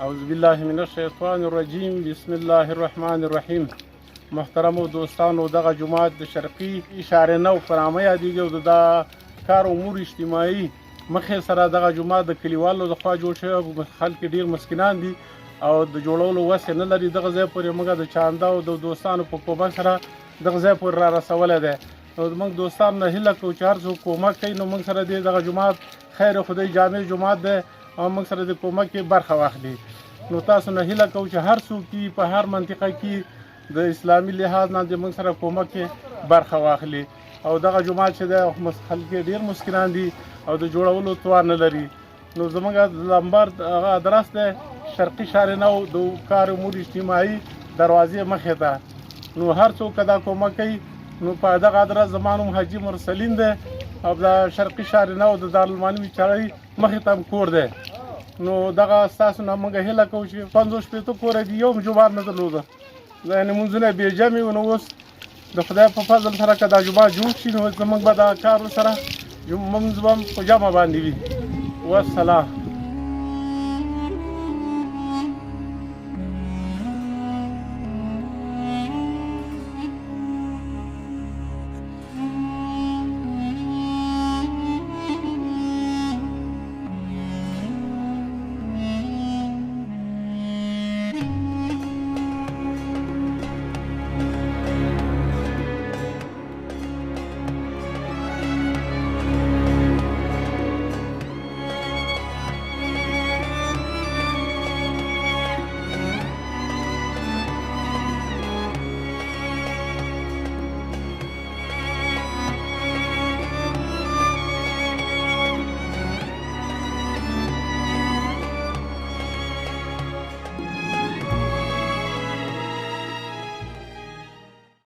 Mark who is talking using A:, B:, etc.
A: اعوذ بالله من الشیطان الرجیم. بسم الله الرحمن الرحیم. محترمو دوستانو، دغه جماعت د شرقي اشاره نو په نامه یادېږي او د کار امور اجتماعي مخې سره دغه جماعت د کلیوالو لخوا جوړ شوی. خلک ډېر مسکینان دي او د جوړولو وس نه لري. دغه ځای پورې موږ د چانده او د دوستانو په کومک سره دغه ځای پورې را رسولی دی. نو موږ دوستان نه هیله کوو چې هر څوک کومک کوي نو موږ سره دغه جماعت خیر خدای جامع جماعت دی او موږ سره د کومک کې برخه واخلي. نو تاسو نه هیله کوو چې هر څوک په هر منطقه کې د اسلامي لحاظ نه موږ سره کومک کې برخه واخلي. او دغه جماعت چې دی خلک ډېر مسکینان دي او د جوړولو توان نه لري. نو زموږ لمبر هغه ادرس دی شرقي شارع نو د کار امور اجتماعي دروازې مخې ته. نو هر څوک دا کومک کوي نو په دغه ادرس زما نوم حاجي مرسلین دی او د شرقي شارع نو د دارالمعلم چړۍ مخې ته کور دی. نو دغه ستاسو نه موږ هیله کوو چې 50 کوره دي یو جومات نه درلوده، یعنې مونځونه بې جمع وو. نو اوس د خدای په فضل سره که دا جومات جوړ شي نو زموږ به دا کار سره مونځ به په جمع باندې وي. والسلام.